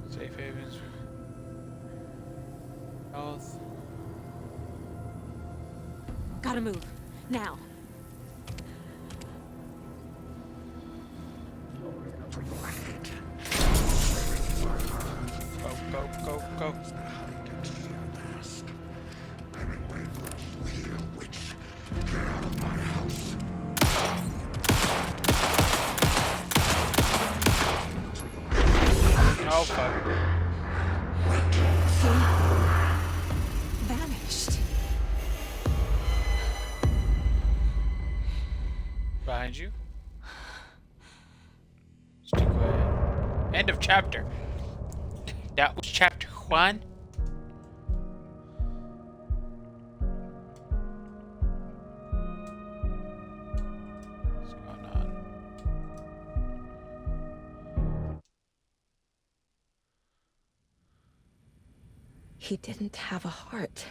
Safe havens. Health. Gotta move. Now. Go, go. Oh, fuck. Vanished. Behind you? End of chapter. That was chapter 1. What's going on? He didn't have a heart,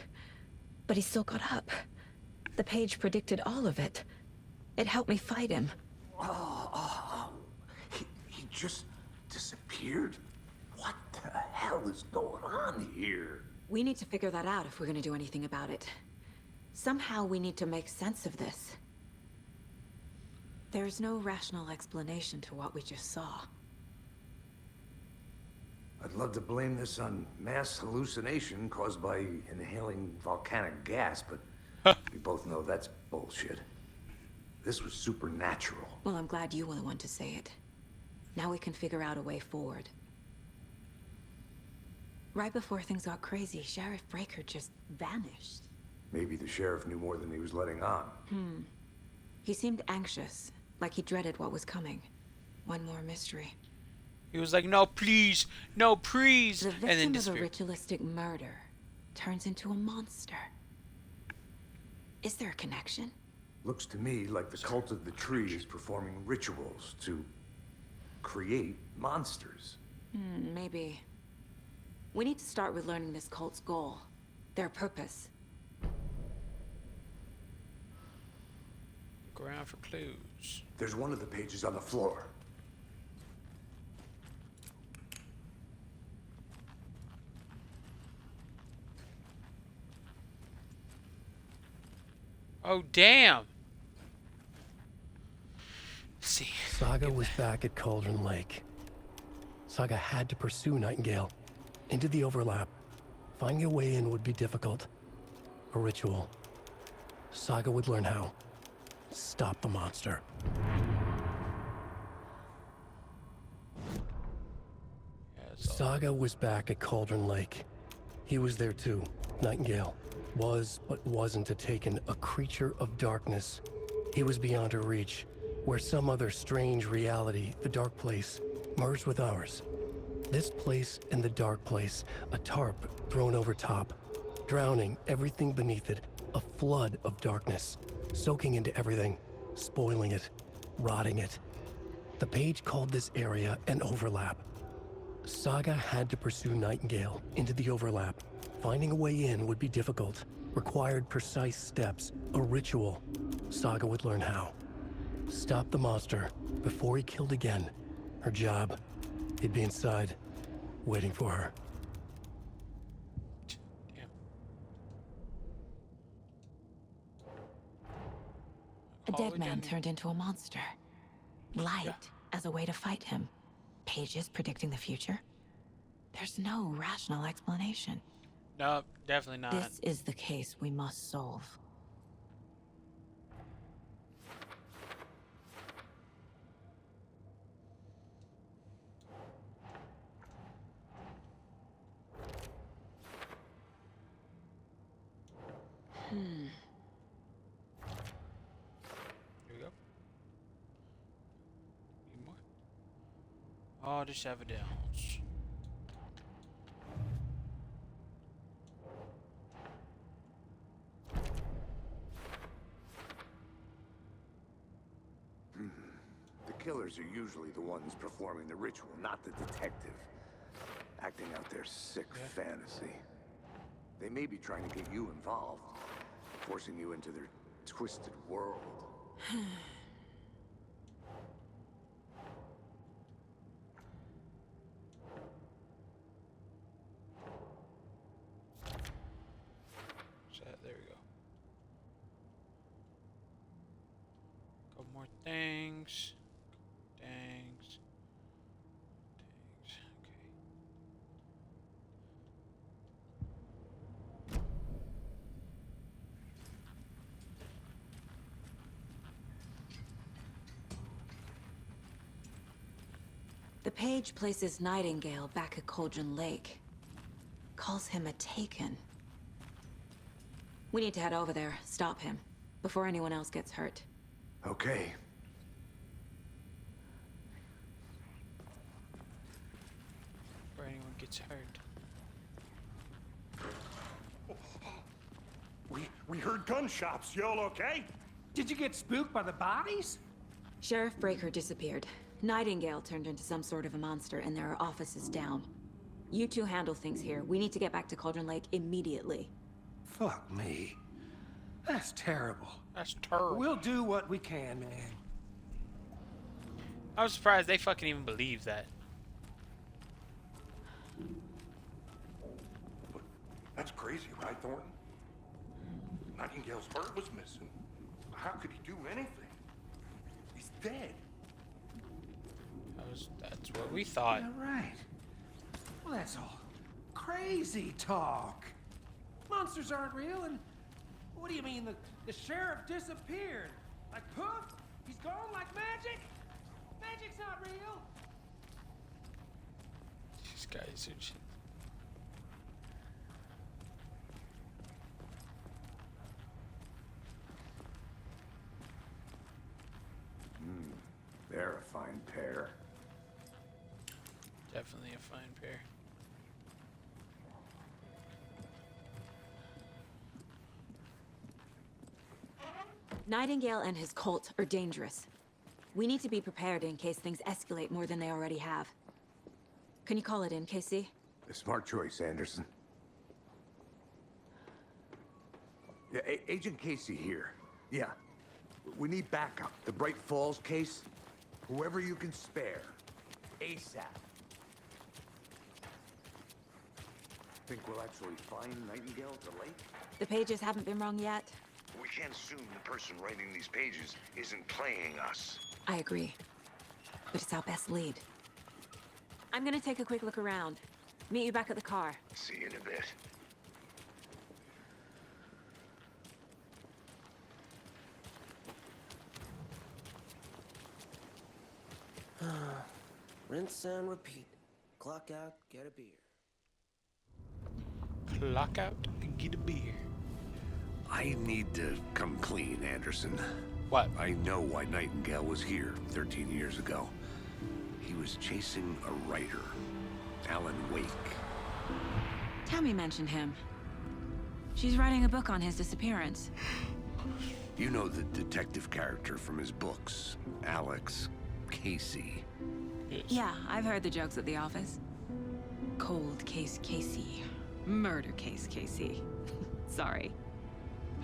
but he still got up. The page predicted all of it. It helped me fight him. He just disappeared? What the hell is going on here? We need to figure that out if we're gonna do anything about it. Somehow we need to make sense of this. There's no rational explanation to what we just saw. I'd love to blame this on mass hallucination caused by inhaling volcanic gas, but we both know that's bullshit. This was supernatural. Well, I'm glad you were the one to say it. Now we can figure out a way forward. Right before things got crazy, Sheriff Breaker just vanished. Maybe the sheriff knew more than he was letting on. He seemed anxious, like he dreaded what was coming. One more mystery. He was like, no, please, no, please. The And then victim of a disappeared. ritualistic murder turns into a monster. Is there a connection? Looks to me like the cult of the tree is performing rituals to create monsters. Maybe. We need to start with learning this cult's goal. Their purpose. Look around for clues. There's one of the pages on the floor. Oh, damn. Let's see. Saga was back at Cauldron Lake. Saga had to pursue Nightingale into the overlap. Finding a way in would be difficult. A ritual. Saga would learn how. Stop the monster. Saga was back at Cauldron Lake. He was there too. Nightingale was, but wasn't a Taken, a creature of darkness. He was beyond her reach, where some other strange reality, the dark place, merged with ours. This place and the dark place, a tarp thrown over top, drowning everything beneath it, a flood of darkness, soaking into everything, spoiling it, rotting it. The page called this area an overlap. Saga had to pursue Nightingale into the overlap. Finding a way in would be difficult, required precise steps, a ritual. Saga would learn how. Stop the monster before he killed again. Her job, he'd be inside, waiting for her. A dead man turned into a monster. Light as a way to fight him. Pages predicting the future. There's no rational explanation. No, definitely not. This is the case we must solve. Here we go. Need more? Oh, just evidence. The killers are usually the ones performing the ritual, not the detective. Acting out their sick fantasy. They may be trying to get you involved, forcing you into their twisted world. There we go. Couple more things. Things. Okay. The page places Nightingale back at Cauldron Lake. Calls him a Taken. We need to head over there, stop him, before anyone else gets hurt. Okay. gets hurt. We heard gunshots. Y'all okay? Did you get spooked by the bodies? Sheriff Breaker disappeared. Nightingale turned into some sort of a monster, and there are offices down. You two handle things here. We need to get back to Cauldron Lake immediately. Fuck me. That's terrible. That's terrible. We'll do what we can, man. I was surprised they fucking even believe that. That's crazy, right, Thornton? Nightingale's bird was missing. How could he do anything? He's dead. That's what we thought. Yeah, right. Well, that's all crazy talk. Monsters aren't real, and what do you mean the sheriff disappeared? Like poof? He's gone like magic? Magic's not real. These guys are just... They're a fine pair. Definitely a fine pair. Nightingale and his cult are dangerous. We need to be prepared in case things escalate more than they already have. Can you call it in, Casey? A smart choice, Anderson. Yeah, Agent Casey here. Yeah. We need backup. The Bright Falls case. Whoever you can spare. ASAP. Think we'll actually find Nightingale at the lake? The pages haven't been wrong yet. We can't assume the person writing these pages isn't playing us. I agree. But it's our best lead. I'm gonna take a quick look around. Meet you back at the car. See you in a bit. Rinse and repeat. Clock out, get a beer. Clock out and get a beer. I need to come clean, Anderson. What? I know why Nightingale was here 13 years ago. He was chasing a writer, Alan Wake. Tammy mentioned him. She's writing a book on his disappearance. You know the detective character from his books, Alex Casey. Yes. Yeah, I've heard the jokes at the office. Cold case Casey. Murder case Casey. Sorry.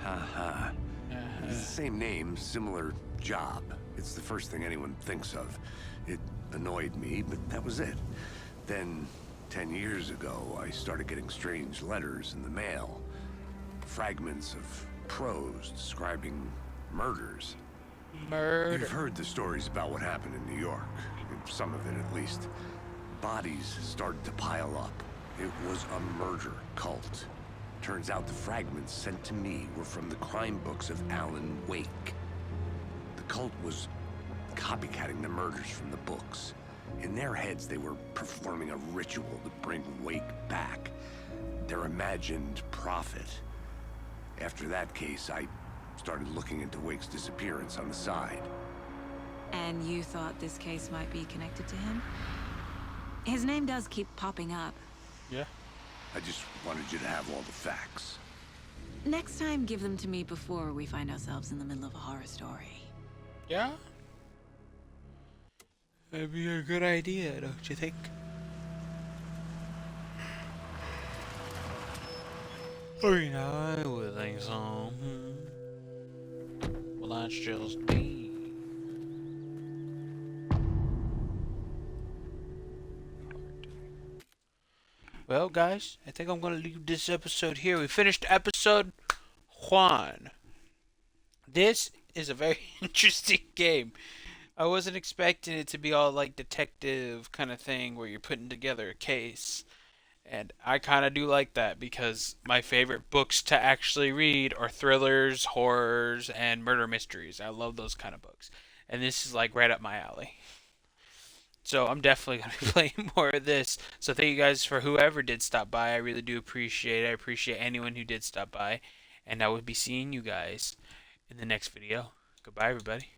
Ha. It's the same name, similar job. It's the first thing anyone thinks of. It annoyed me, but that was it. Then, 10 years ago, I started getting strange letters in the mail. Fragments of prose describing murders. Murder. You've heard the stories about what happened in New York. Some of it, at least. Bodies started to pile up. It was a murder cult. Turns out the fragments sent to me were from the crime books of Alan Wake. The cult was copycatting the murders from the books. In their heads, they were performing a ritual to bring Wake back. Their imagined prophet. After that case, I started looking into Wake's disappearance on the side. And you thought this case might be connected to him? His name does keep popping up. Yeah. I just wanted you to have all the facts. Next time, give them to me before we find ourselves in the middle of a horror story. Yeah? That'd be a good idea, don't you think? I mean, I would think so. Well, that's just me. Well, guys, I think I'm going to leave this episode here. We finished episode 1. This is a very interesting game. I wasn't expecting it to be all like detective kind of thing where you're putting together a case. And I kind of do like that because my favorite books to actually read are thrillers, horrors, and murder mysteries. I love those kind of books. And this is like right up my alley. So I'm definitely going to be playing more of this. So thank you guys for whoever did stop by. I really do appreciate it. I appreciate anyone who did stop by. And I will be seeing you guys in the next video. Goodbye, everybody.